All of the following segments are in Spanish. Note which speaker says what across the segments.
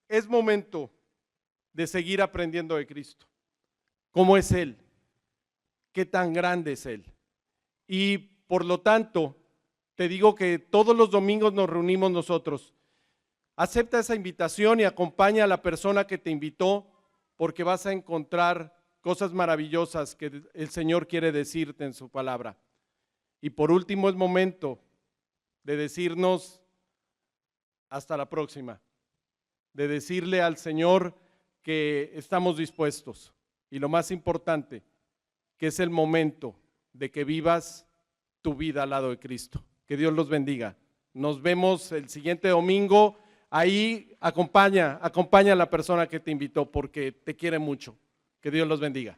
Speaker 1: es momento de seguir aprendiendo de Cristo. ¿Cómo es Él? ¿Qué tan grande es Él? Y por lo tanto, te digo que todos los domingos nos reunimos nosotros. Acepta esa invitación y acompaña a la persona que te invitó, porque vas a encontrar cosas maravillosas que el Señor quiere decirte en su palabra. Y por último, es momento de decirnos hasta la próxima, de decirle al Señor que estamos dispuestos. Y lo más importante, que es el momento de que vivas tu vida al lado de Cristo. Que Dios los bendiga. Nos vemos el siguiente domingo. Ahí acompaña a la persona que te invitó porque te quiere mucho. Que Dios los bendiga.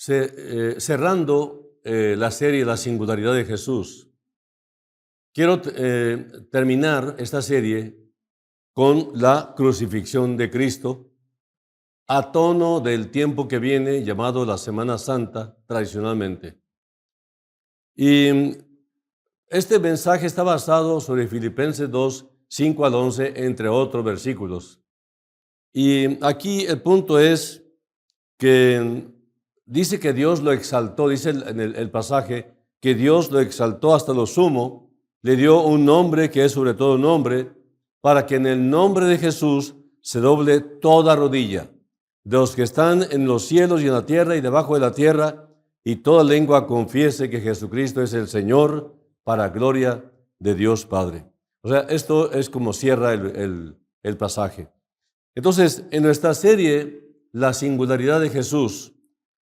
Speaker 2: Cerrando la serie La singularidad de Jesús, quiero terminar esta serie con la crucifixión de Cristo a tono del tiempo que viene llamado la Semana Santa tradicionalmente. Y este mensaje está basado sobre Filipenses 2, 5 al 11, entre otros versículos. Y aquí el punto es que dice que Dios lo exaltó, dice en el pasaje, que Dios lo exaltó hasta lo sumo, le dio un nombre que es sobre todo nombre, para que en el nombre de Jesús se doble toda rodilla, de los que están en los cielos y en la tierra y debajo de la tierra, y toda lengua confiese que Jesucristo es el Señor, para gloria de Dios Padre. O sea, esto es como cierra el pasaje. Entonces, en nuestra serie, La singularidad de Jesús,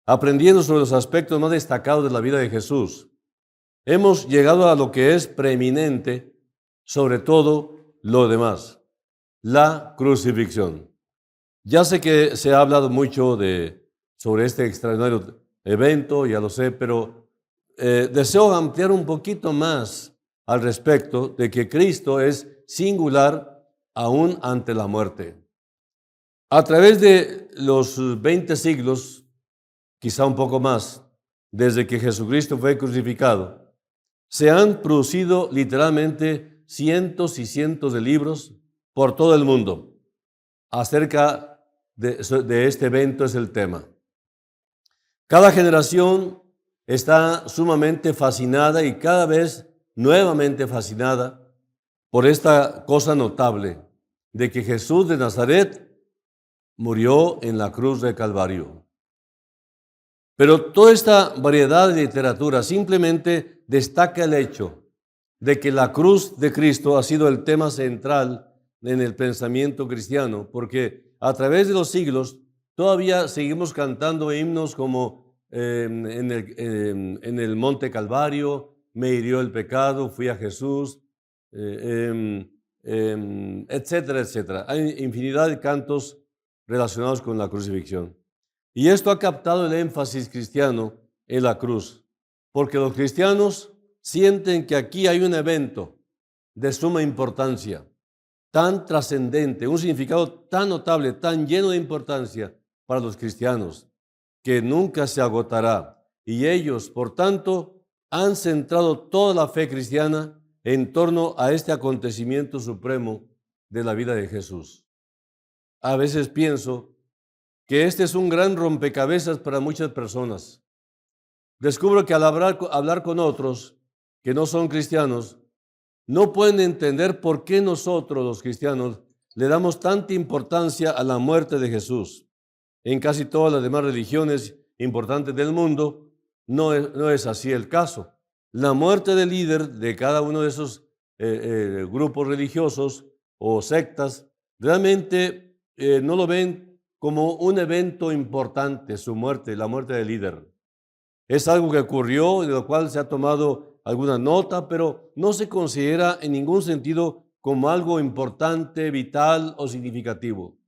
Speaker 2: aprendiendo sobre los aspectos más destacados de la vida de Jesús, hemos llegado a lo que es preeminente sobre todo lo demás, la crucifixión. Ya sé que se ha hablado mucho sobre este extraordinario evento, ya lo sé, pero deseo ampliar un poquito más al respecto de que Cristo es singular aún ante la muerte. A través de los 20 siglos, quizá un poco más, desde que Jesucristo fue crucificado, se han producido literalmente cientos y cientos de libros por todo el mundo acerca de este evento, es el tema. Cada generación está sumamente fascinada y cada vez nuevamente fascinada por esta cosa notable de que Jesús de Nazaret murió en la cruz de Calvario. Pero toda esta variedad de literatura simplemente destaca el hecho de que la cruz de Cristo ha sido el tema central en el pensamiento cristiano, porque a través de los siglos todavía seguimos cantando himnos como en el Monte Calvario, me hirió el pecado, fui a Jesús, etcétera, etcétera. Hay infinidad de cantos relacionados con la crucifixión. Y esto ha captado el énfasis cristiano en la cruz, porque los cristianos sienten que aquí hay un evento de suma importancia, tan trascendente, un significado tan notable, tan lleno de importancia para los cristianos, que nunca se agotará. Y ellos, por tanto, han centrado toda la fe cristiana en torno a este acontecimiento supremo de la vida de Jesús. A veces pienso que este es un gran rompecabezas para muchas personas. Descubro que al hablar con otros que no son cristianos, no pueden entender por qué nosotros los cristianos le damos tanta importancia a la muerte de Jesús. En casi todas las demás religiones importantes del mundo no es así el caso. La muerte del líder de cada uno de esos grupos religiosos o sectas realmente no lo ven como un evento importante, su muerte, la muerte del líder. Es algo que ocurrió, de lo cual se ha tomado alguna nota, pero no se considera en ningún sentido como algo importante, vital o significativo.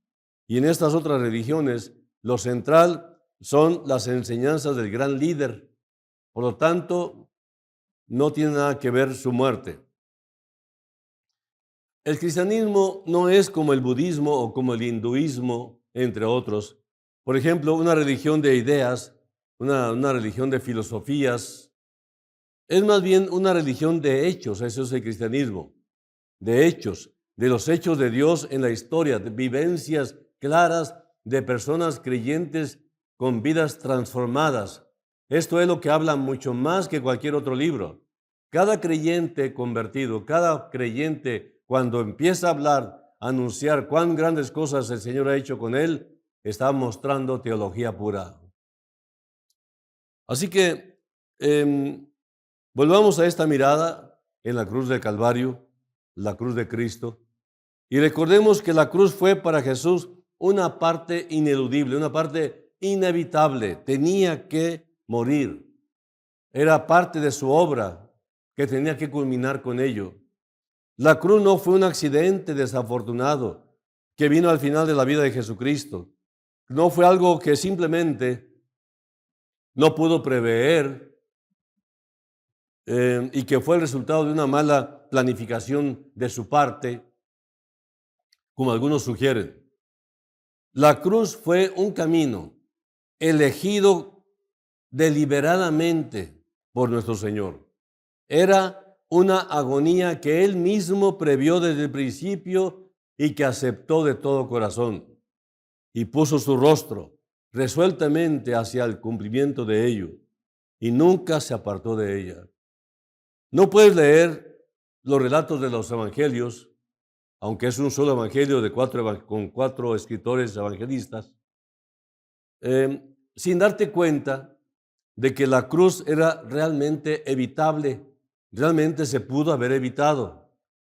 Speaker 2: Y en estas otras religiones, lo central son las enseñanzas del gran líder. Por lo tanto, no tiene nada que ver su muerte. El cristianismo no es como el budismo o como el hinduismo, entre otros. Por ejemplo, una religión de ideas, una religión de filosofías. Es más bien una religión de hechos, eso es el cristianismo. De hechos, de los hechos de Dios en la historia, de vivencias claras de personas creyentes con vidas transformadas. Esto es lo que habla mucho más que cualquier otro libro. Cada creyente convertido, cada creyente cuando empieza a hablar, a anunciar cuán grandes cosas el Señor ha hecho con él, está mostrando teología pura. Así que volvamos a esta mirada en la cruz del Calvario, la cruz de Cristo, y recordemos que la cruz fue para Jesús una parte ineludible, una parte inevitable. Tenía que morir. Era parte de su obra que tenía que culminar con ello. La cruz no fue un accidente desafortunado que vino al final de la vida de Jesucristo. No fue algo que simplemente no pudo prever y que fue el resultado de una mala planificación de su parte, como algunos sugieren. La cruz fue un camino elegido deliberadamente por nuestro Señor. Era una agonía que Él mismo previó desde el principio y que aceptó de todo corazón y puso su rostro resueltamente hacia el cumplimiento de ello y nunca se apartó de ella. No puedes leer los relatos de los evangelios, aunque es un solo evangelio con 4 escritores evangelistas, sin darte cuenta de que la cruz era realmente evitable, realmente se pudo haber evitado.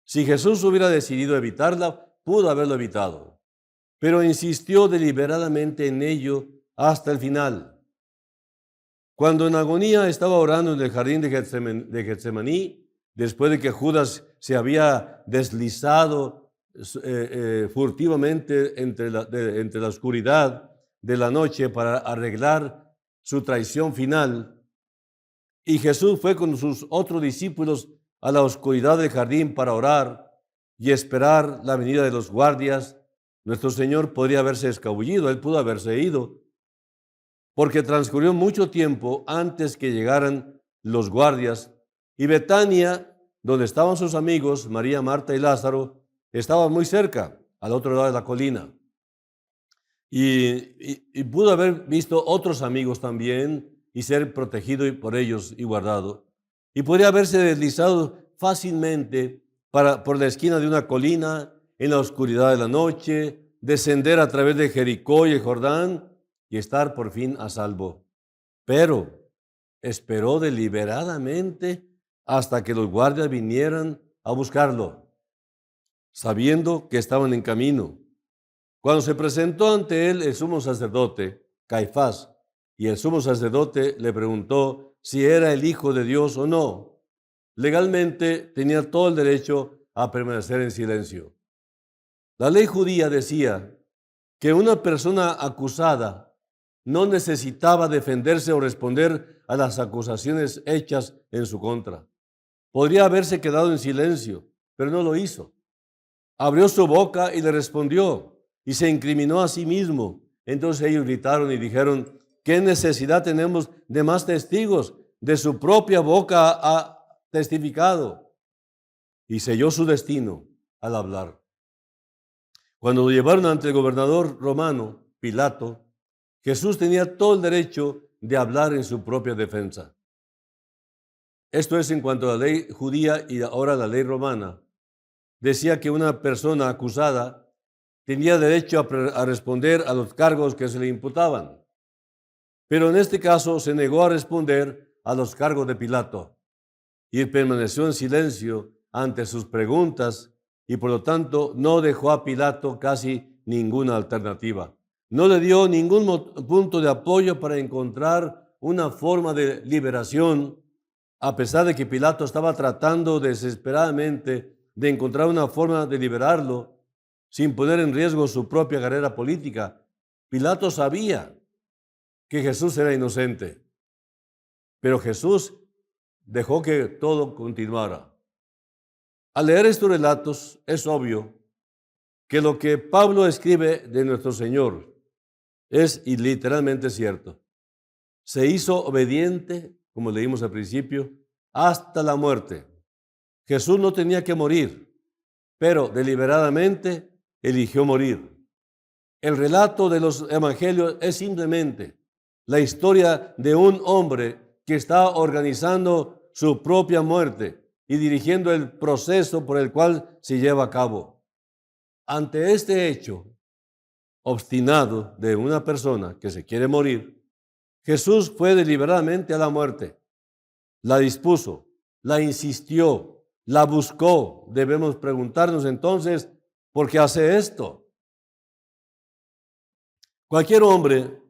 Speaker 2: Si Jesús hubiera decidido evitarla, pudo haberlo evitado, pero insistió deliberadamente en ello hasta el final. Cuando en agonía estaba orando en el jardín de Getsemaní, después de que Judas se había deslizado furtivamente entre la oscuridad de la noche para arreglar su traición final, y Jesús fue con sus otros discípulos a la oscuridad del jardín para orar y esperar la venida de los guardias, nuestro Señor podría haberse escabullido, Él pudo haberse ido, porque transcurrió mucho tiempo antes que llegaran los guardias, y Betania, donde estaban sus amigos, María, Marta y Lázaro, estaba muy cerca, al otro lado de la colina. Y pudo haber visto otros amigos también y ser protegido por ellos y guardado. Y podría haberse deslizado fácilmente por la esquina de una colina, en la oscuridad de la noche, descender a través de Jericó y el Jordán y estar por fin a salvo. Pero esperó deliberadamente hasta que los guardias vinieran a buscarlo, sabiendo que estaban en camino. Cuando se presentó ante él el sumo sacerdote, Caifás, y el sumo sacerdote le preguntó si era el Hijo de Dios o no, legalmente tenía todo el derecho a permanecer en silencio. La ley judía decía que una persona acusada no necesitaba defenderse o responder a las acusaciones hechas en su contra. Podría haberse quedado en silencio, pero no lo hizo. Abrió su boca y le respondió y se incriminó a sí mismo. Entonces ellos gritaron y dijeron: ¿qué necesidad tenemos de más testigos? De su propia boca ha testificado. Y selló su destino al hablar. Cuando lo llevaron ante el gobernador romano, Pilato, Jesús tenía todo el derecho de hablar en su propia defensa. Esto es en cuanto a la ley judía y ahora la ley romana. Decía que una persona acusada tenía derecho a responder a los cargos que se le imputaban. Pero en este caso se negó a responder a los cargos de Pilato y permaneció en silencio ante sus preguntas y por lo tanto no dejó a Pilato casi ninguna alternativa. No le dio ningún punto de apoyo para encontrar una forma de liberación, a pesar de que Pilato estaba tratando desesperadamente de encontrar una forma de liberarlo. sin poner en riesgo su propia carrera política. Pilato sabía que Jesús era inocente, pero Jesús dejó que todo continuara. Al leer estos relatos, es obvio que lo que Pablo escribe de nuestro Señor es y literalmente cierto. Se hizo obediente, como leímos al principio, hasta la muerte. Jesús no tenía que morir, pero deliberadamente eligió morir. El relato de los evangelios es simplemente la historia de un hombre que está organizando su propia muerte y dirigiendo el proceso por el cual se lleva a cabo. Ante este hecho obstinado de una persona que se quiere morir, Jesús fue deliberadamente a la muerte, la dispuso, la insistió, la buscó. Debemos preguntarnos entonces, ¿por qué hace esto? Cualquier hombre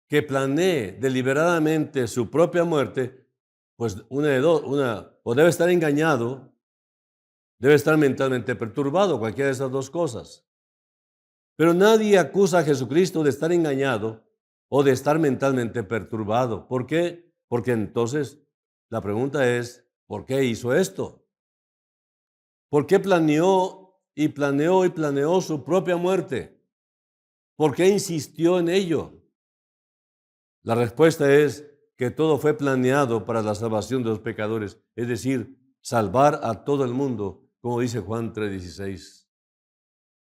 Speaker 2: que planee deliberadamente su propia muerte, pues una de dos, o debe estar engañado, debe estar mentalmente perturbado, cualquiera de esas dos cosas. Pero nadie acusa a Jesucristo de estar engañado o de estar mentalmente perturbado. ¿Por qué? Porque entonces la pregunta es, ¿por qué hizo esto? ¿Por qué planeó y planeó y planeó su propia muerte? ¿Por qué insistió en ello? La respuesta es que todo fue planeado para la salvación de los pecadores, es decir, salvar a todo el mundo, como dice Juan 3:16.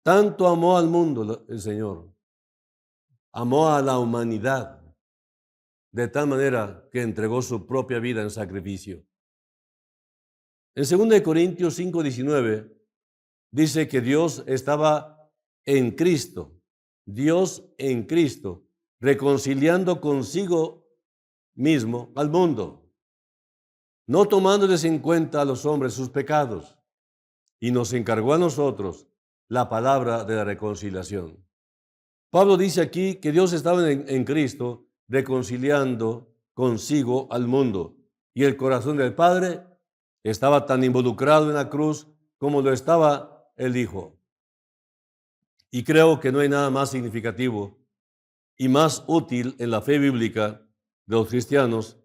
Speaker 2: Tanto amó al mundo el Señor, amó a la humanidad, de tal manera que entregó su propia vida en sacrificio. En 2 Corintios 5:19 dice que Dios estaba en Cristo, Dios en Cristo, reconciliando consigo mismo al mundo, no tomándoles en cuenta a los hombres sus pecados, y nos encargó a nosotros la palabra de la reconciliación. Pablo dice aquí que Dios estaba en Cristo reconciliando consigo al mundo, y el corazón del Padre estaba tan involucrado en la cruz como lo estaba el Hijo. Y creo que no hay nada más significativo y más útil en la fe bíblica de los cristianos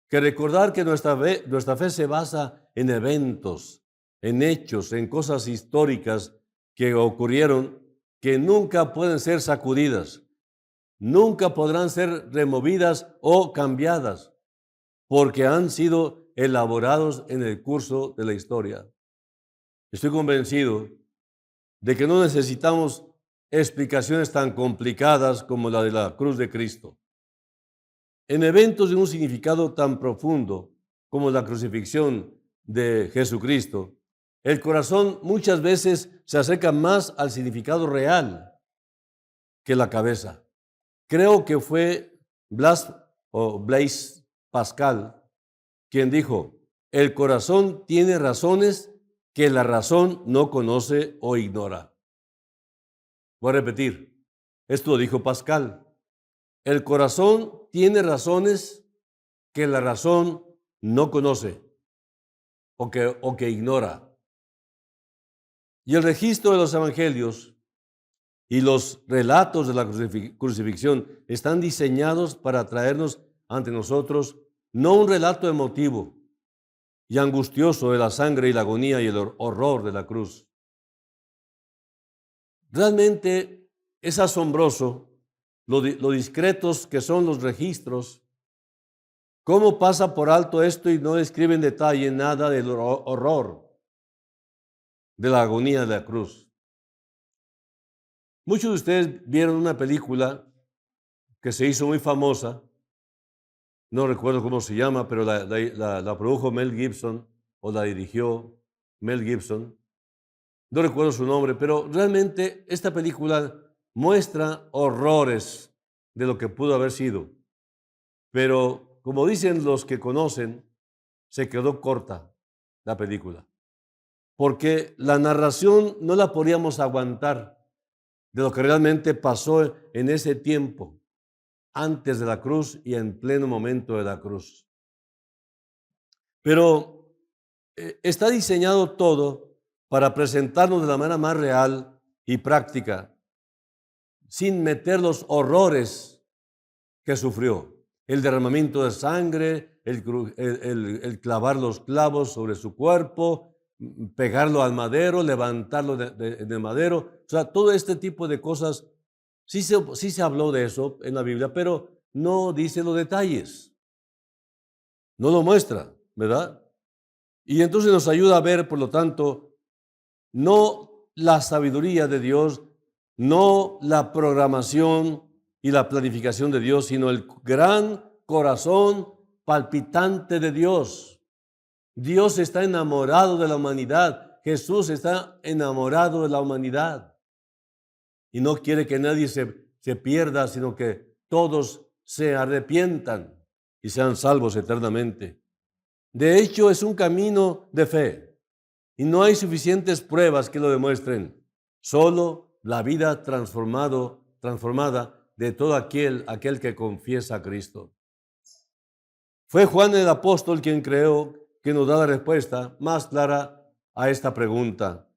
Speaker 2: que recordar que nuestra fe se basa en eventos, en hechos, en cosas históricas que ocurrieron que nunca pueden ser sacudidas, nunca podrán ser removidas o cambiadas, porque han sido elaborados en el curso de la historia. Estoy convencido de que no necesitamos explicaciones tan complicadas como la de la cruz de Cristo. En eventos de un significado tan profundo como la crucifixión de Jesucristo, el corazón muchas veces se acerca más al significado real que la cabeza. Creo que fue Blaise Pascal quien dijo, el corazón tiene razones que la razón no conoce o ignora. Voy a repetir, esto lo dijo Pascal. El corazón tiene razones que la razón no conoce o que ignora. Y el registro de los evangelios y los relatos de la crucifixión están diseñados para traernos ante nosotros no un relato emotivo y angustioso de la sangre y la agonía y el horror de la cruz. Realmente es asombroso lo discretos que son los registros. ¿Cómo pasa por alto esto y no describe en detalle nada del horror de la agonía de la cruz? Muchos de ustedes vieron una película que se hizo muy famosa, no recuerdo cómo se llama, pero la produjo Mel Gibson o la dirigió Mel Gibson. No recuerdo su nombre, pero realmente esta película muestra horrores de lo que pudo haber sido. Pero, como dicen los que conocen, se quedó corta la película. Porque la narración no la podíamos aguantar de lo que realmente pasó en ese tiempo, antes de la cruz y en pleno momento de la cruz. Pero está diseñado todo para presentarnos de la manera más real y práctica, sin meter los horrores que sufrió. El derramamiento de sangre, el clavar los clavos sobre su cuerpo, pegarlo al madero, levantarlo del madero. O sea, todo este tipo de cosas, sí se habló de eso en la Biblia, pero no dice los detalles. No lo muestra, ¿verdad? Y entonces nos ayuda a ver, por lo tanto, no la sabiduría de Dios, no la programación y la planificación de Dios, sino el gran corazón palpitante de Dios. Dios está enamorado de la humanidad. Jesús está enamorado de la humanidad. Y no quiere que nadie se pierda, sino que todos se arrepientan y sean salvos eternamente. De hecho, es un camino de fe y no hay suficientes pruebas que lo demuestren. Solo la vida transformada de todo aquel que confiesa a Cristo. Fue Juan el apóstol quien creó, que nos da la respuesta más clara a esta pregunta.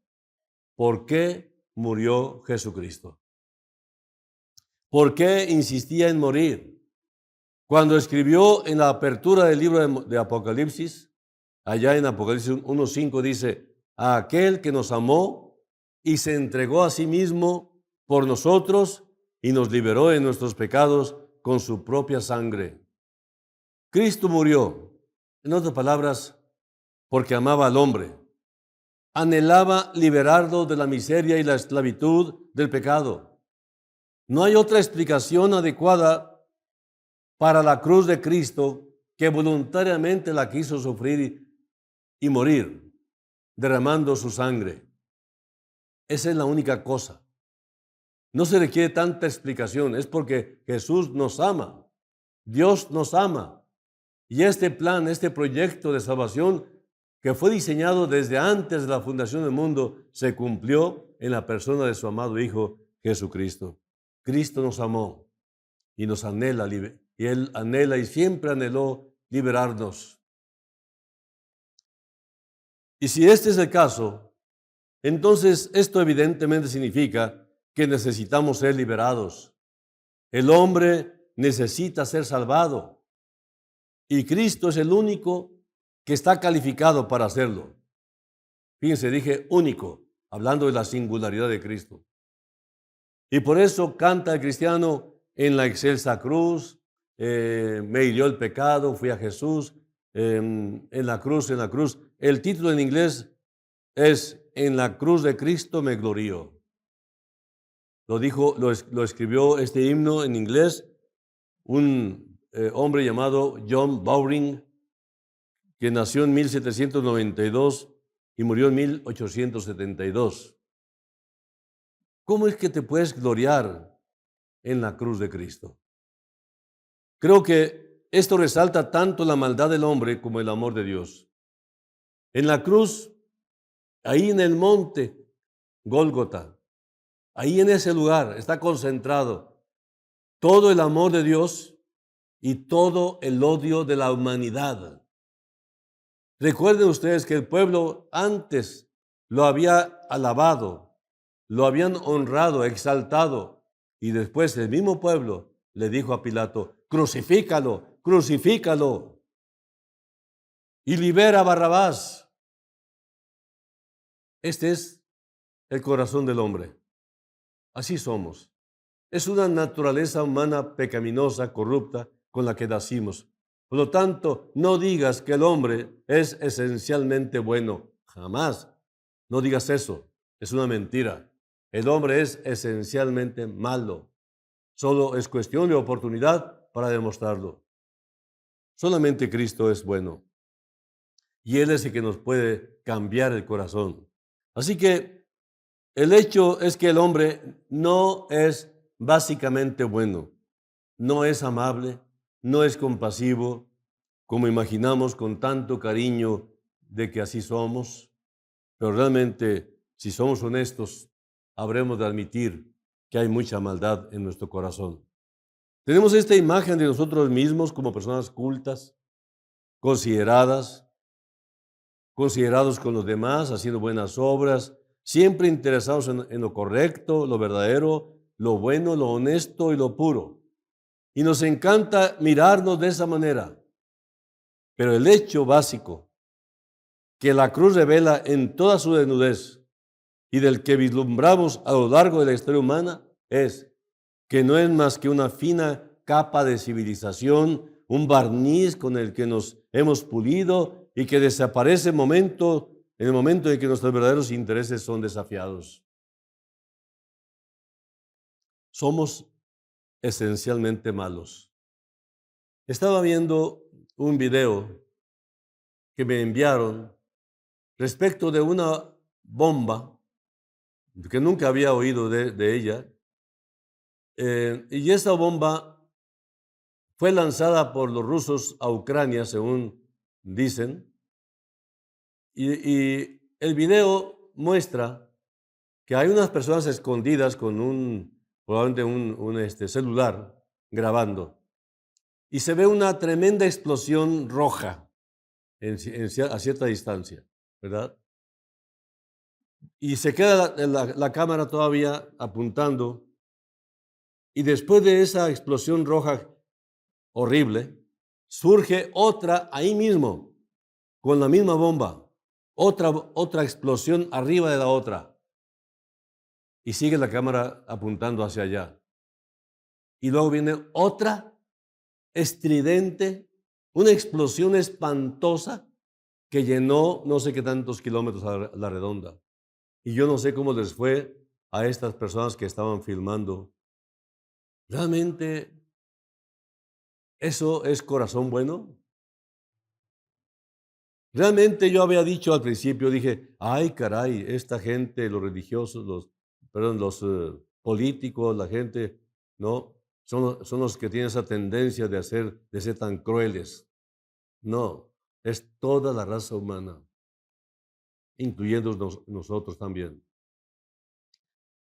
Speaker 2: ¿Por qué murió Jesucristo? ¿Por qué insistía en morir? Cuando escribió en la apertura del libro de Apocalipsis, allá en Apocalipsis 1:5 dice, a aquel que nos amó y se entregó a sí mismo por nosotros y nos liberó de nuestros pecados con su propia sangre. Cristo murió, en otras palabras, porque amaba al hombre. Anhelaba liberarlo de la miseria y la esclavitud del pecado. No hay otra explicación adecuada para la cruz de Cristo que voluntariamente la quiso sufrir y morir, derramando su sangre. Esa es la única cosa. No se requiere tanta explicación, es porque Jesús nos ama, Dios nos ama. Y este plan, este proyecto de salvación que fue diseñado desde antes de la fundación del mundo, se cumplió en la persona de su amado Hijo Jesucristo. Cristo nos amó y nos anhela, y Él anhela y siempre anheló liberarnos. Y si este es el caso, entonces esto evidentemente significa que necesitamos ser liberados. El hombre necesita ser salvado y Cristo es el único que está calificado para hacerlo. Fíjense, dije único, hablando de la singularidad de Cristo. Y por eso canta el cristiano en la excelsa cruz, me hirió el pecado, fui a Jesús, en la cruz. El título en inglés es En la cruz de Cristo me glorío. Lo escribió este himno en inglés un hombre llamado John Bowring, que nació en 1792 y murió en 1872. ¿Cómo es que te puedes gloriar en la cruz de Cristo? Creo que esto resalta tanto la maldad del hombre como el amor de Dios. En la cruz, ahí en el monte Gólgota, ahí en ese lugar está concentrado todo el amor de Dios y todo el odio de la humanidad. Recuerden ustedes que el pueblo antes lo había alabado, lo habían honrado, exaltado, y después el mismo pueblo le dijo a Pilato, crucifícalo, crucifícalo, y libera a Barrabás. Este es el corazón del hombre. Así somos. Es una naturaleza humana pecaminosa, corrupta, con la que nacimos. Por lo tanto, no digas que el hombre es esencialmente bueno. Jamás. No digas eso. Es una mentira. El hombre es esencialmente malo. Solo es cuestión de oportunidad para demostrarlo. Solamente Cristo es bueno. Y Él es el que nos puede cambiar el corazón. Así que el hecho es que el hombre no es básicamente bueno. No es amable, no es compasivo, como imaginamos con tanto cariño de que así somos. Pero realmente, si somos honestos, habremos de admitir que hay mucha maldad en nuestro corazón. Tenemos esta imagen de nosotros mismos como personas cultas, considerados con los demás, haciendo buenas obras, siempre interesados en lo correcto, lo verdadero, lo bueno, lo honesto y lo puro. Y nos encanta mirarnos de esa manera. Pero el hecho básico que la cruz revela en toda su desnudez y del que vislumbramos a lo largo de la historia humana es que no es más que una fina capa de civilización, un barniz con el que nos hemos pulido y que desaparece en el momento en que nuestros verdaderos intereses son desafiados. Somos esencialmente malos. Estaba viendo un video que me enviaron respecto de una bomba que nunca había oído de ella, y esa bomba fue lanzada por los rusos a Ucrania, según dicen, y el video muestra que hay unas personas escondidas con probablemente un celular grabando, y se ve una tremenda explosión roja a cierta distancia, ¿verdad? Y se queda la cámara todavía apuntando, y después de esa explosión roja horrible, surge otra ahí mismo, con la misma bomba, otra explosión arriba de la otra, y sigue la cámara apuntando hacia allá. Y luego viene otra estridente, una explosión espantosa que llenó no sé qué tantos kilómetros a la redonda. Y yo no sé cómo les fue a estas personas que estaban filmando. ¿Realmente eso es corazón bueno? Realmente yo había dicho al principio, dije, ay caray, esta gente, los religiosos, los políticos, la gente, ¿no? Son los que tienen esa tendencia de ser tan crueles. No, es toda la raza humana, incluyendo nosotros también.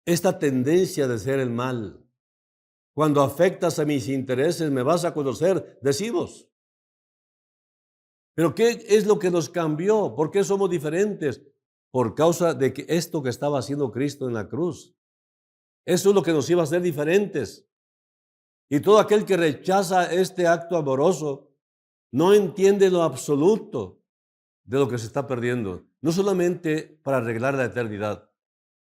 Speaker 2: Esta tendencia de ser el mal, cuando afectas a mis intereses, me vas a conocer, decimos. Pero ¿qué es lo que nos cambió? ¿Por qué somos diferentes? Por causa de que esto que estaba haciendo Cristo en la cruz. Eso es lo que nos iba a hacer diferentes. Y todo aquel que rechaza este acto amoroso no entiende lo absoluto de lo que se está perdiendo. No solamente para arreglar la eternidad,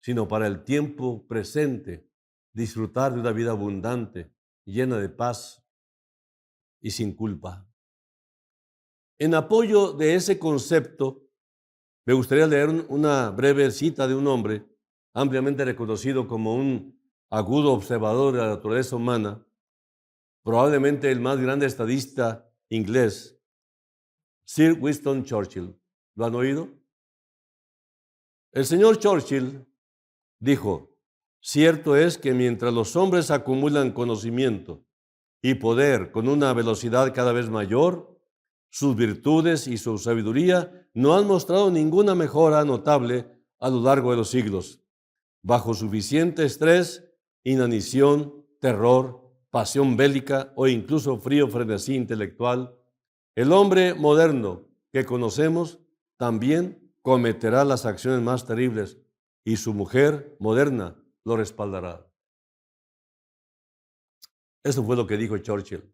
Speaker 2: sino para el tiempo presente, disfrutar de una vida abundante, llena de paz y sin culpa. En apoyo de ese concepto, me gustaría leer una breve cita de un hombre ampliamente reconocido como un agudo observador de la naturaleza humana, probablemente el más grande estadista inglés, Sir Winston Churchill. ¿Lo han oído? El señor Churchill dijo, cierto es que mientras los hombres acumulan conocimiento y poder con una velocidad cada vez mayor, sus virtudes y su sabiduría no han mostrado ninguna mejora notable a lo largo de los siglos. Bajo suficiente estrés, inanición, terror, pasión bélica o incluso frío frenesí intelectual, el hombre moderno que conocemos también cometerá las acciones más terribles y su mujer moderna lo respaldará. Eso fue lo que dijo Churchill.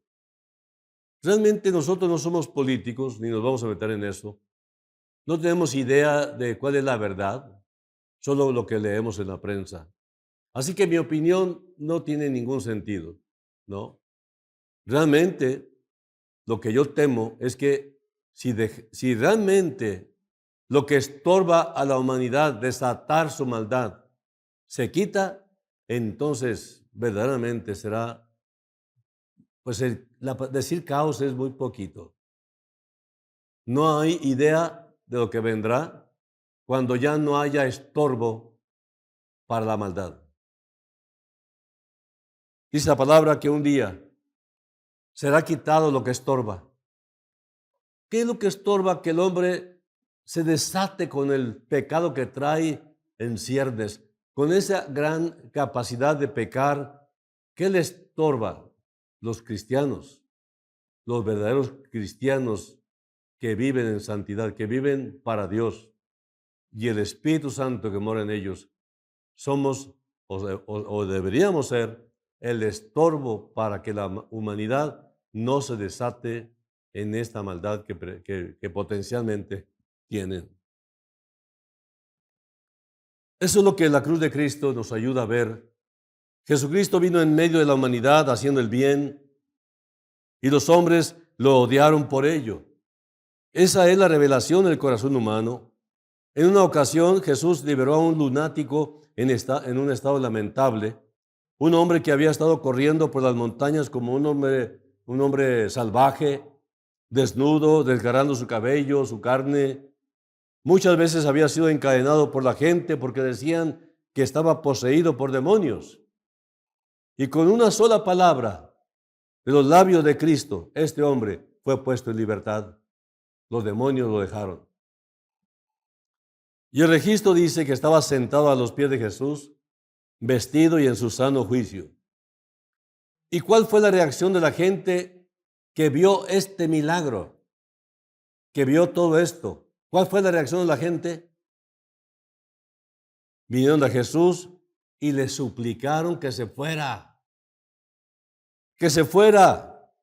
Speaker 2: Realmente nosotros no somos políticos, ni nos vamos a meter en eso. No tenemos idea de cuál es la verdad, solo lo que leemos en la prensa. Así que mi opinión no tiene ningún sentido, ¿no? Realmente lo que yo temo es que si realmente lo que estorba a la humanidad desatar su maldad se quita, entonces verdaderamente será, pues decir caos es muy poquito. No hay idea de lo que vendrá cuando ya no haya estorbo para la maldad. Dice la palabra que un día será quitado lo que estorba. ¿Qué es lo que estorba que el hombre se desate con el pecado que trae en ciernes? Con esa gran capacidad de pecar, ¿qué le estorba? Los cristianos, los verdaderos cristianos que viven en santidad, que viven para Dios. y el Espíritu Santo que mora en ellos, somos o deberíamos ser el estorbo para que la humanidad no se desate en esta maldad que potencialmente tienen. Eso es lo que la cruz de Cristo nos ayuda a ver. Jesucristo vino en medio de la humanidad haciendo el bien y los hombres lo odiaron por ello. Esa es la revelación del corazón humano. En una ocasión Jesús liberó a un lunático en un estado lamentable, un hombre que había estado corriendo por las montañas como un hombre salvaje, desnudo, desgarrando su cabello, su carne. Muchas veces había sido encadenado por la gente porque decían que estaba poseído por demonios. Y con una sola palabra de los labios de Cristo, este hombre fue puesto en libertad. Los demonios lo dejaron. Y el registro dice que estaba sentado a los pies de Jesús, vestido y en su sano juicio. ¿Y cuál fue la reacción de la gente que vio este milagro? Que vio todo esto. ¿Cuál fue la reacción de la gente? Vinieron a Jesús y le suplicaron que se fuera. Que se fuera.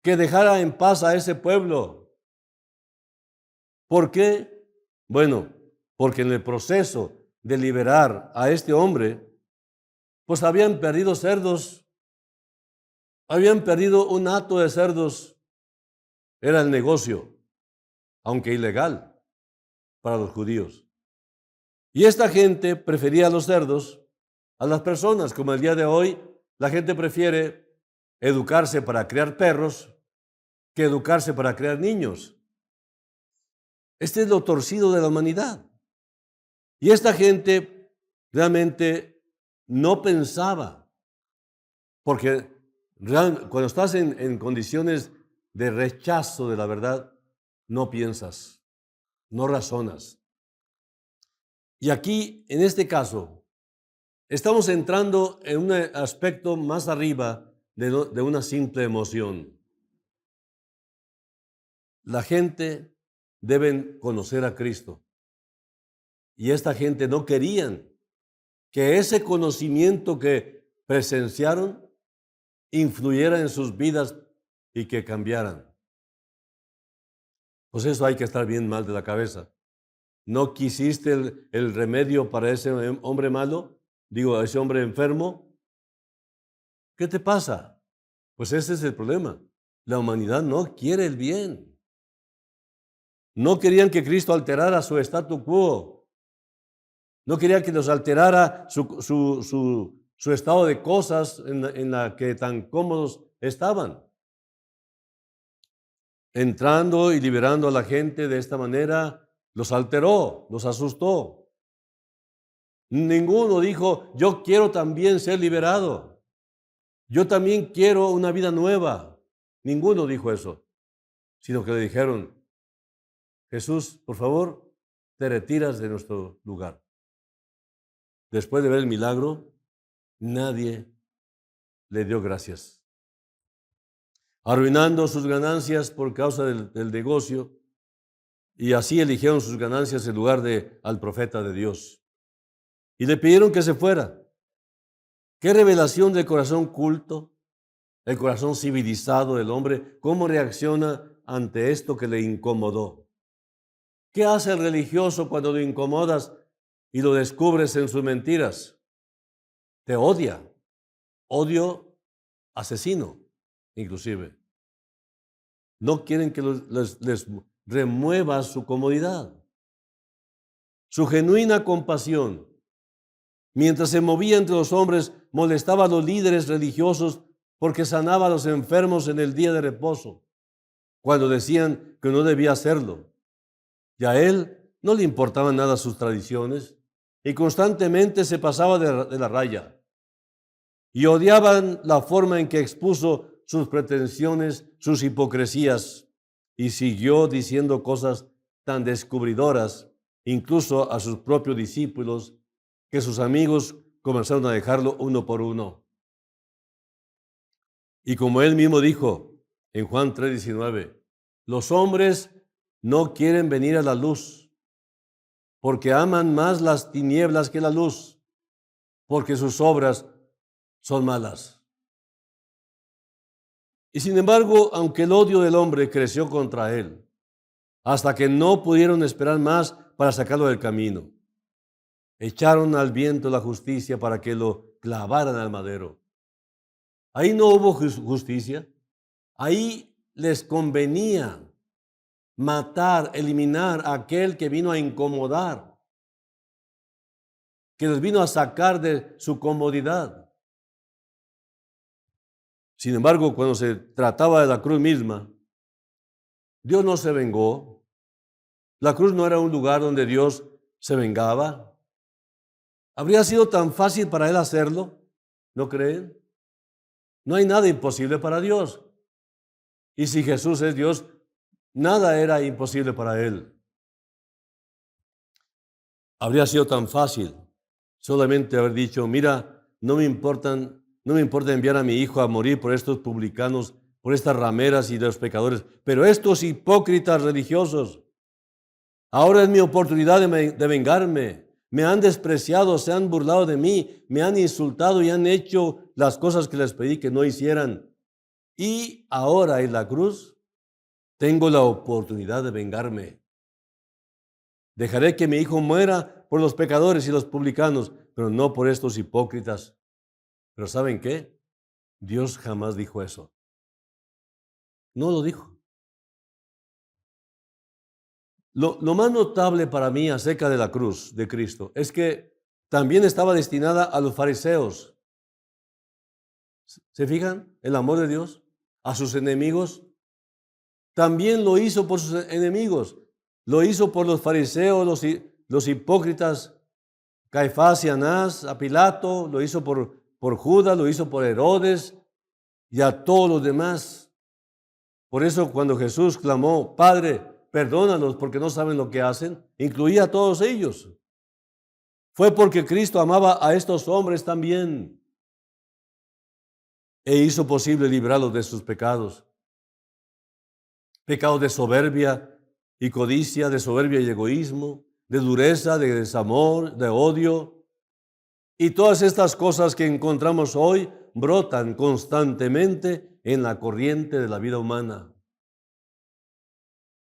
Speaker 2: Que dejara en paz a ese pueblo. ¿Por qué? Bueno, porque en el proceso de liberar a este hombre, pues habían perdido cerdos, habían perdido un hato de cerdos. Era el negocio, aunque ilegal para los judíos. Y esta gente prefería a los cerdos a las personas, como el día de hoy la gente prefiere educarse para criar perros que educarse para criar niños. Este es lo torcido de la humanidad. Y esta gente realmente no pensaba, porque cuando estás en condiciones de rechazo de la verdad, no piensas, no razonas. Y aquí, en este caso, estamos entrando en un aspecto más arriba de una simple emoción. La gente debe conocer a Cristo. Y esta gente no querían que ese conocimiento que presenciaron influyera en sus vidas y que cambiaran. Pues eso hay que estar bien mal de la cabeza. ¿No quisiste el remedio para ese hombre malo? Digo, a ese hombre enfermo. ¿Qué te pasa? Pues ese es el problema. La humanidad no quiere el bien. No querían que Cristo alterara su statu quo. No querían que nos alterara su estado de cosas en la que tan cómodos estaban. Entrando y liberando a la gente de esta manera, los alteró, los asustó. Ninguno dijo, yo quiero también ser liberado. Yo también quiero una vida nueva. Ninguno dijo eso, sino que le dijeron, Jesús, por favor, te retiras de nuestro lugar. Después de ver el milagro, nadie le dio gracias. Arruinando sus ganancias por causa del negocio, y así eligieron sus ganancias en lugar de al profeta de Dios. Y le pidieron que se fuera. Qué revelación del corazón culto, el corazón civilizado del hombre, cómo reacciona ante esto que le incomodó. ¿Qué hace el religioso cuando lo incomodas y lo descubres en sus mentiras? Te odia. Odio asesino, inclusive. No quieren que les remuevas su comodidad. Su genuina compasión, mientras se movía entre los hombres, molestaba a los líderes religiosos porque sanaba a los enfermos en el día de reposo, cuando decían que no debía hacerlo. Y a él no le importaban nada sus tradiciones y constantemente se pasaba de la raya. Y odiaban la forma en que expuso sus pretensiones, sus hipocresías, y siguió diciendo cosas tan descubridoras, incluso a sus propios discípulos, que sus amigos comenzaron a dejarlo uno por uno. Y como él mismo dijo en Juan 3:19, los hombres no quieren venir a la luz porque aman más las tinieblas que la luz, porque sus obras son malas. Y sin embargo, aunque el odio del hombre creció contra él, hasta que no pudieron esperar más para sacarlo del camino, echaron al viento la justicia para que lo clavaran al madero. Ahí no hubo justicia, ahí les convenía matar, eliminar a aquel que vino a incomodar, que les vino a sacar de su comodidad. Sin embargo, cuando se trataba de la cruz misma, Dios no se vengó. La cruz no era un lugar donde Dios se vengaba. ¿Habría sido tan fácil para él hacerlo? ¿No creen? No hay nada imposible para Dios. Y si Jesús es Dios, nada era imposible para él. Habría sido tan fácil solamente haber dicho, mira, no me importa enviar a mi hijo a morir por estos publicanos, por estas rameras y los pecadores, pero estos hipócritas religiosos, ahora es mi oportunidad de vengarme. Me han despreciado, se han burlado de mí, me han insultado y han hecho las cosas que les pedí que no hicieran. Y ahora en la cruz tengo la oportunidad de vengarme. Dejaré que mi hijo muera por los pecadores y los publicanos, pero no por estos hipócritas. Pero ¿saben qué? Dios jamás dijo eso. No lo dijo. Lo más notable para mí acerca de la cruz de Cristo es que también estaba destinada a los fariseos. ¿Se fijan? El amor de Dios a sus enemigos. También lo hizo por sus enemigos. Lo hizo por los fariseos, los hipócritas, Caifás y Anás, a Pilato, lo hizo por Judas, lo hizo por Herodes y a todos los demás. Por eso cuando Jesús clamó, Padre, perdónalos porque no saben lo que hacen, incluía a todos ellos. Fue porque Cristo amaba a estos hombres también e hizo posible librarlos de sus pecados. Pecados de soberbia y codicia, de soberbia y egoísmo, de dureza, de desamor, de odio. Y todas estas cosas que encontramos hoy brotan constantemente en la corriente de la vida humana,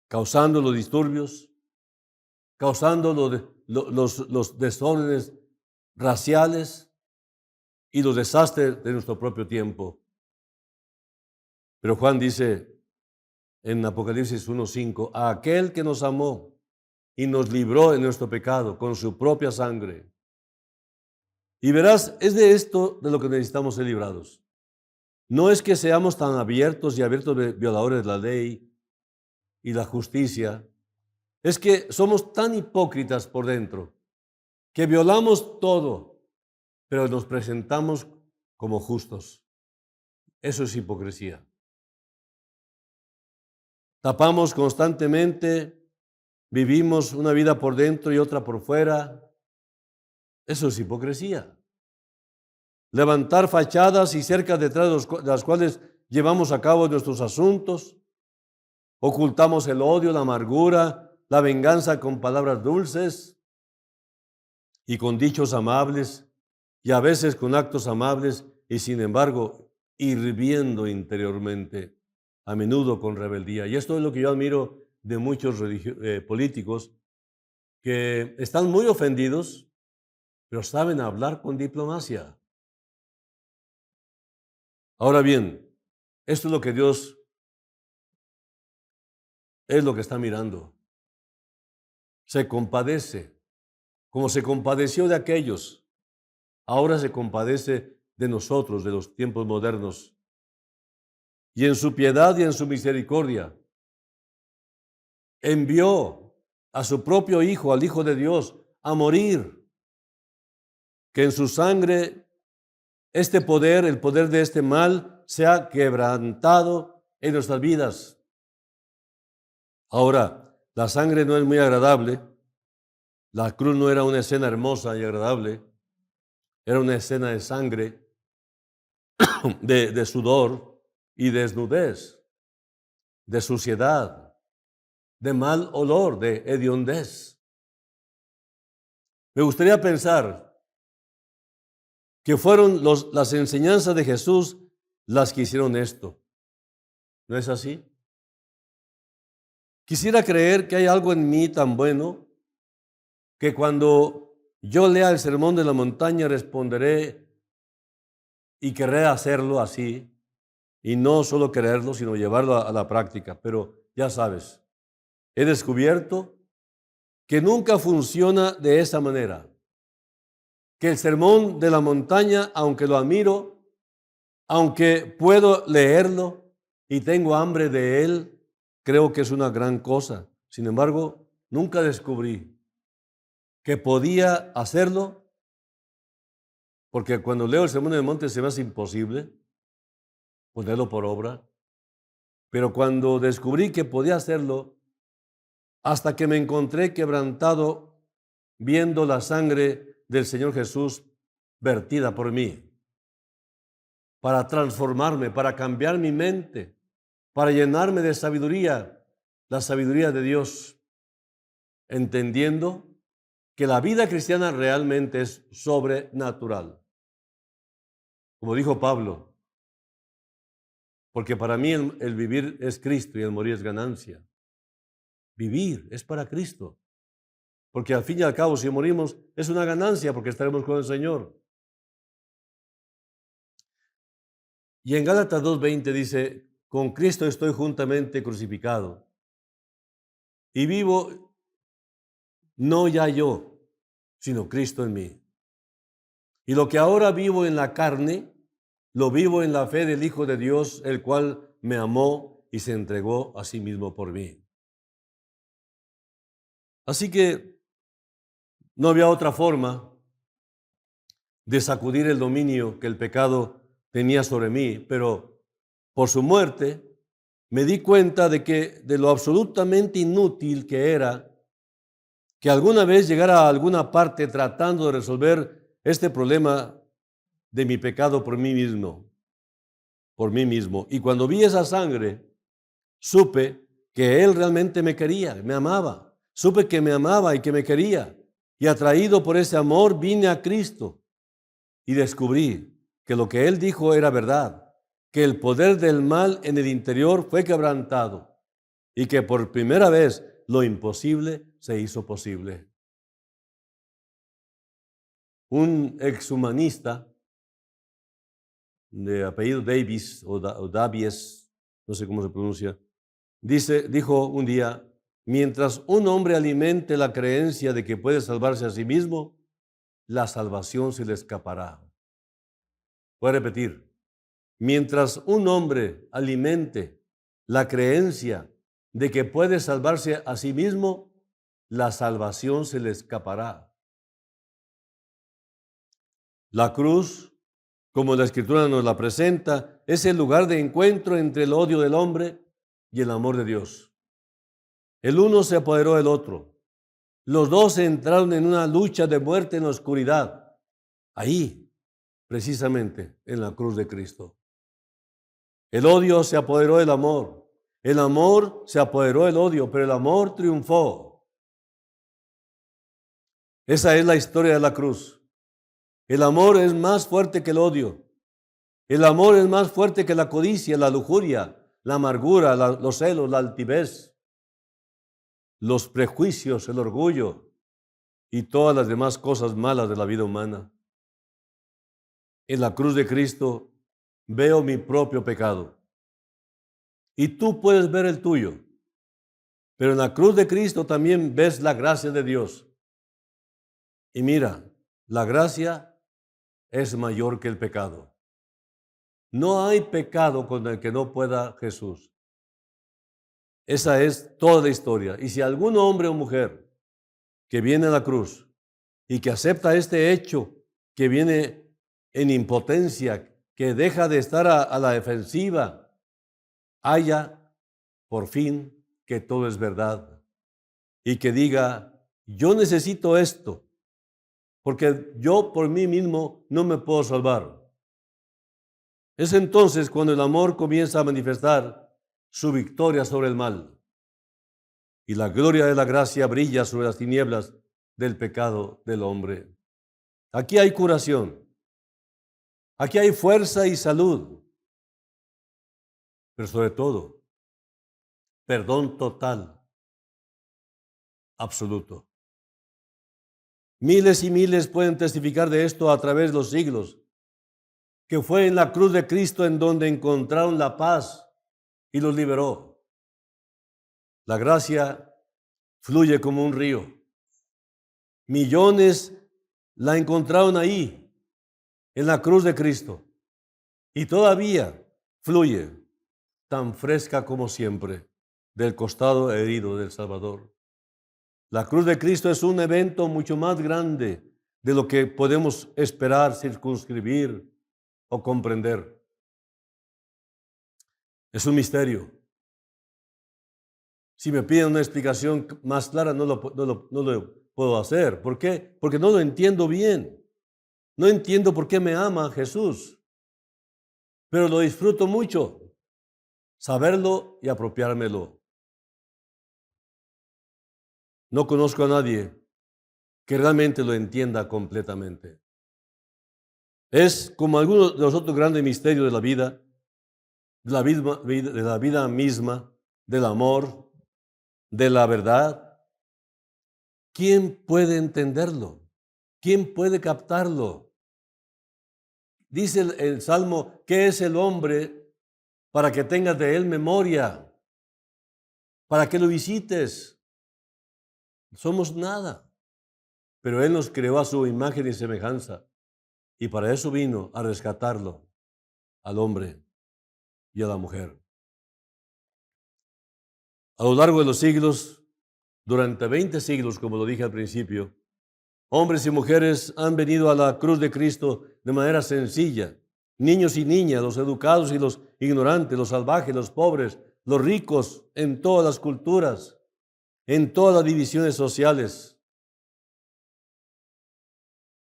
Speaker 2: causando los disturbios, causando los desórdenes raciales y los desastres de nuestro propio tiempo. Pero Juan dice en Apocalipsis 1:5, a aquel que nos amó y nos libró de nuestro pecado con su propia sangre. Y verás, es de esto de lo que necesitamos ser librados. No es que seamos tan abiertos y abiertos violadores de la ley y la justicia, es que somos tan hipócritas por dentro que violamos todo, pero nos presentamos como justos. Eso es hipocresía. Tapamos constantemente, vivimos una vida por dentro y otra por fuera. Eso es hipocresía. Levantar fachadas y cercas detrás de las cuales llevamos a cabo nuestros asuntos. Ocultamos el odio, la amargura, la venganza con palabras dulces y con dichos amables y a veces con actos amables y sin embargo hirviendo interiormente, a menudo con rebeldía. Y esto es lo que yo admiro de muchos políticos que están muy ofendidos, pero saben hablar con diplomacia. Ahora bien, esto es lo que Dios es lo que está mirando. Se compadece, como se compadeció de aquellos, ahora se compadece de nosotros, de los tiempos modernos. Y en su piedad y en su misericordia, envió a su propio Hijo, al Hijo de Dios, a morir, que en su sangre este poder, el poder de este mal, sea quebrantado en nuestras vidas. Ahora, la sangre no es muy agradable, la cruz no era una escena hermosa y agradable, era una escena de sangre, de sudor y desnudez, de suciedad, de mal olor, de hediondez. Me gustaría pensar que fueron las enseñanzas de Jesús las que hicieron esto. ¿No es así? Quisiera creer que hay algo en mí tan bueno que cuando yo lea el Sermón de la Montaña responderé y querré hacerlo así, y no solo quererlo, sino llevarlo a la práctica. Pero ya sabes, he descubierto que nunca funciona de esa manera. Que el Sermón de la Montaña, aunque lo admiro, aunque puedo leerlo y tengo hambre de él, creo que es una gran cosa. Sin embargo, nunca descubrí que podía hacerlo, porque cuando leo el Sermón del Monte se me hace imposible ponerlo por obra. Pero cuando descubrí que podía hacerlo, hasta que me encontré quebrantado viendo la sangre del Señor Jesús vertida por mí, para transformarme, para cambiar mi mente, para llenarme de sabiduría, la sabiduría de Dios, entendiendo que la vida cristiana realmente es sobrenatural. Como dijo Pablo, porque para mí el vivir es Cristo y el morir es ganancia. Vivir es para Cristo, porque al fin y al cabo si morimos es una ganancia porque estaremos con el Señor. Y en Gálatas 2:20 dice, con Cristo estoy juntamente crucificado y vivo no ya yo, sino Cristo en mí. Y lo que ahora vivo en la carne, lo vivo en la fe del Hijo de Dios, el cual me amó y se entregó a sí mismo por mí. Así que no había otra forma de sacudir el dominio que el pecado tenía sobre mí, pero por su muerte me di cuenta de lo absolutamente inútil que era que alguna vez llegara a alguna parte tratando de resolver este problema de mi pecado por mí mismo. Y cuando vi esa sangre, supe que Él realmente me quería, me amaba. Supe que me amaba y que me quería. Y atraído por ese amor, vine a Cristo y descubrí que lo que Él dijo era verdad, que el poder del mal en el interior fue quebrantado y que por primera vez lo imposible se hizo posible. Un exhumanista de apellido Davies o Davies, no sé cómo se pronuncia, dijo un día, mientras un hombre alimente la creencia de que puede salvarse a sí mismo, la salvación se le escapará. Voy a repetir, mientras un hombre alimente la creencia de que puede salvarse a sí mismo, la salvación se le escapará. La cruz, como la Escritura nos la presenta, es el lugar de encuentro entre el odio del hombre y el amor de Dios. El uno se apoderó del otro. Los dos entraron en una lucha de muerte en la oscuridad. Ahí, precisamente, en la cruz de Cristo. El odio se apoderó del amor. El amor se apoderó del odio, pero el amor triunfó. Esa es la historia de la cruz. El amor es más fuerte que el odio. El amor es más fuerte que la codicia, la lujuria, la amargura, los celos, la altivez, los prejuicios, el orgullo y todas las demás cosas malas de la vida humana. En la cruz de Cristo veo mi propio pecado y tú puedes ver el tuyo, pero en la cruz de Cristo también ves la gracia de Dios. Y mira, la gracia es mayor que el pecado. No hay pecado con el que no pueda Jesús. Esa es toda la historia. Y si algún hombre o mujer que viene a la cruz y que acepta este hecho, que viene en impotencia, que deja de estar a la defensiva, haya por fin que todo es verdad y que diga, yo necesito esto, porque yo por mí mismo no me puedo salvar. Es entonces cuando el amor comienza a manifestar su victoria sobre el mal y la gloria de la gracia brilla sobre las tinieblas del pecado del hombre. Aquí hay curación. Aquí hay fuerza y salud. Pero sobre todo, perdón total, absoluto. Miles y miles pueden testificar de esto a través de los siglos, que fue en la cruz de Cristo en donde encontraron la paz y los liberó. La gracia fluye como un río. Millones la encontraron ahí, en la cruz de Cristo, y todavía fluye tan fresca como siempre del costado herido del Salvador. La cruz de Cristo es un evento mucho más grande de lo que podemos esperar, circunscribir o comprender. Es un misterio. Si me piden una explicación más clara, no lo puedo hacer. ¿Por qué? Porque no lo entiendo bien. No entiendo por qué me ama Jesús, pero lo disfruto mucho, saberlo y apropiármelo. No conozco a nadie que realmente lo entienda completamente. Es como algunos de los otros grandes misterios de la vida, de la vida misma, del amor, de la verdad. ¿Quién puede entenderlo? ¿Quién puede captarlo? Dice el Salmo, ¿qué es el hombre para que tengas de él memoria? Para que lo visites. Somos nada, pero él nos creó a su imagen y semejanza, y para eso vino a rescatarlo, al hombre y a la mujer. A lo largo de los siglos, durante 20 siglos, como lo dije al principio, hombres y mujeres han venido a la cruz de Cristo de manera sencilla. Niños y niñas, los educados y los ignorantes, los salvajes, los pobres, los ricos, en todas las culturas, en todas las divisiones sociales.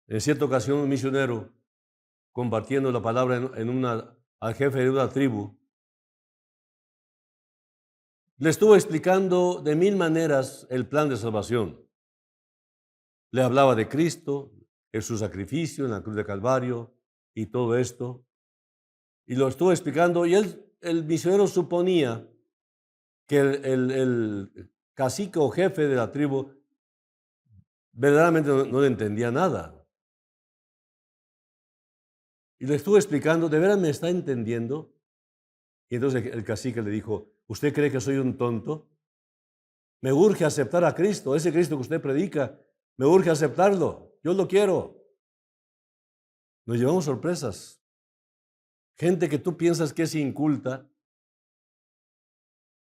Speaker 2: En cierta ocasión, un misionero, compartiendo la palabra al jefe de una tribu, le estuvo explicando de 1000 maneras el plan de salvación. Le hablaba de Cristo, de su sacrificio en la cruz de Calvario y todo esto. Y lo estuvo explicando y el misionero suponía que el cacique o jefe de la tribu verdaderamente no le entendía nada. Y le estuvo explicando, ¿de veras me está entendiendo? Y entonces el cacique le dijo, ¿usted cree que soy un tonto? Me urge aceptar a Cristo, ese Cristo que usted predica, me urge aceptarlo, yo lo quiero. Nos llevamos sorpresas. Gente que tú piensas que es inculta,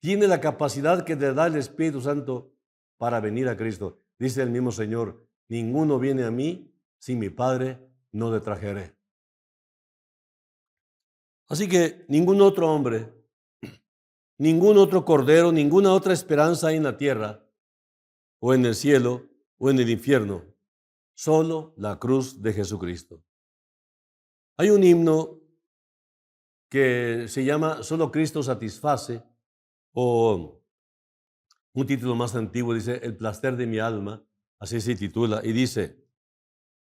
Speaker 2: tiene la capacidad que te da el Espíritu Santo para venir a Cristo. Dice el mismo Señor, ninguno viene a mí si mi Padre no le trajere. Así que ningún otro hombre, ningún otro cordero, ninguna otra esperanza hay en la tierra, o en el cielo, o en el infierno. Solo la cruz de Jesucristo. Hay un himno que se llama Solo Cristo satisface, o un título más antiguo dice El placer de mi alma, así se titula, y dice,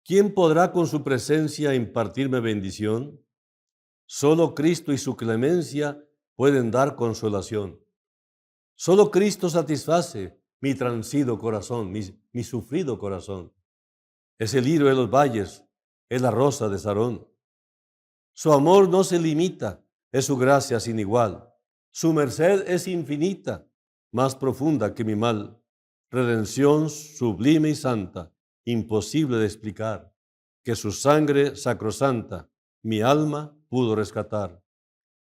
Speaker 2: ¿quién podrá con su presencia impartirme bendición? Solo Cristo y su clemencia pueden dar consolación. Solo Cristo satisface mi transido corazón, mi sufrido corazón. Es el lirio de los valles, es la rosa de Sarón. Su amor no se limita, es su gracia sin igual. Su merced es infinita, más profunda que mi mal. Redención sublime y santa, imposible de explicar, que su sangre sacrosanta mi alma pudo rescatar.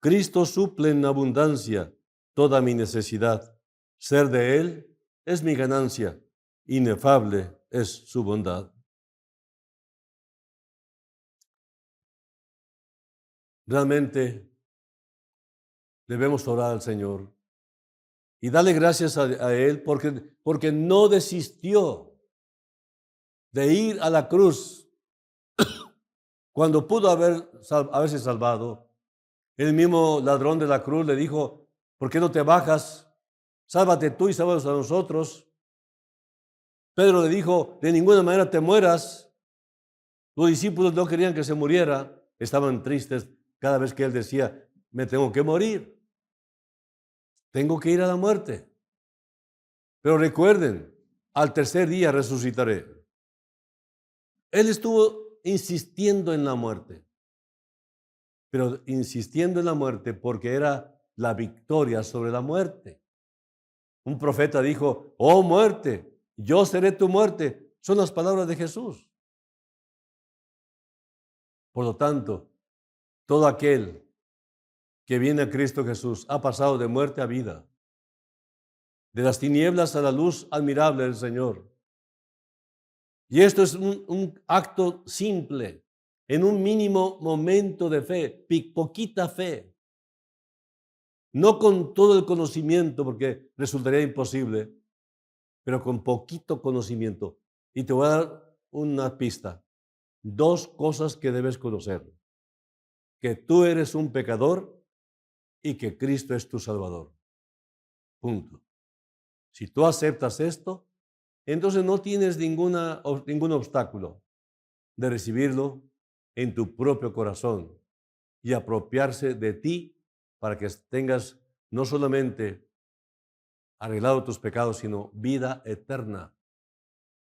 Speaker 2: Cristo suple en abundancia toda mi necesidad. Ser de Él es mi ganancia, inefable es su bondad. Realmente debemos orar al Señor y darle gracias a Él porque no desistió de ir a la cruz cuando pudo haberse salvado. El mismo ladrón de la cruz le dijo, ¿por qué no te bajas? Sálvate tú y sálvanos a nosotros. Pedro le dijo, de ninguna manera te mueras. Los discípulos no querían que se muriera, estaban tristes cada vez que él decía, me tengo que morir, tengo que ir a la muerte. Pero recuerden, al tercer día resucitaré. Él estuvo insistiendo en la muerte, pero insistiendo en la muerte porque era la victoria sobre la muerte. Un profeta dijo, oh muerte, yo seré tu muerte. Son las palabras de Jesús. Por lo tanto, todo aquel que viene a Cristo Jesús ha pasado de muerte a vida, de las tinieblas a la luz admirable del Señor. Y esto es un acto simple, en un mínimo momento de fe, poquita fe. No con todo el conocimiento, porque resultaría imposible, pero con poquito conocimiento. Y te voy a dar una pista. Dos cosas que debes conocer. Que tú eres un pecador y que Cristo es tu Salvador. Punto. Si tú aceptas esto, entonces no tienes ningún obstáculo de recibirlo en tu propio corazón y apropiarse de ti para que tengas no solamente arreglado tus pecados, sino vida eterna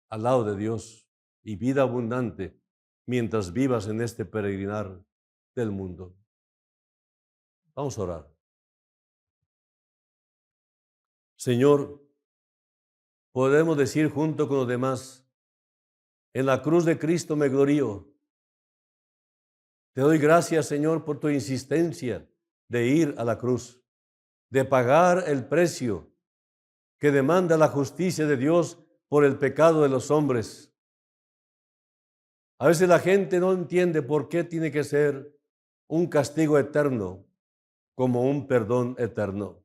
Speaker 2: al lado de Dios y vida abundante mientras vivas en este peregrinar del mundo. Vamos a orar. Señor, podemos decir junto con los demás, en la cruz de Cristo me glorío. Te doy gracias, Señor, por tu insistencia de ir a la cruz, de pagar el precio que demanda la justicia de Dios por el pecado de los hombres. A veces la gente no entiende por qué tiene que ser un castigo eterno como un perdón eterno.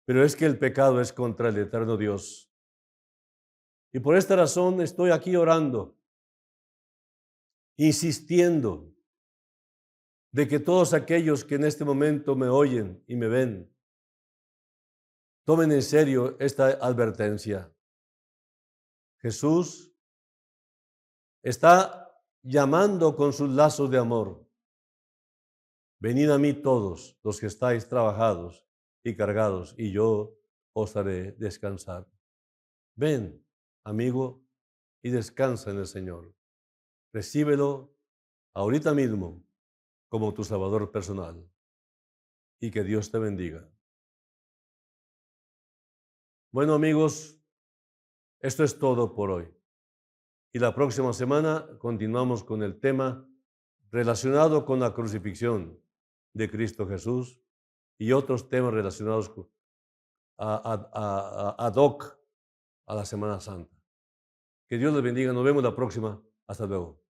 Speaker 2: Pero es que el pecado es contra el eterno Dios. Y por esta razón estoy aquí orando, insistiendo de que todos aquellos que en este momento me oyen y me ven, tomen en serio esta advertencia. Jesús está llamando con sus lazos de amor. Venid a mí todos los que estáis trabajados y cargados, y yo os haré descansar. Ven, amigo, y descansa en el Señor. Recíbelo ahorita mismo como tu Salvador personal. Y que Dios te bendiga. Bueno, amigos, esto es todo por hoy. Y la próxima semana continuamos con el tema relacionado con la crucifixión de Cristo Jesús y otros temas relacionados ad hoc a la Semana Santa. Que Dios les bendiga. Nos vemos la próxima. Hasta luego.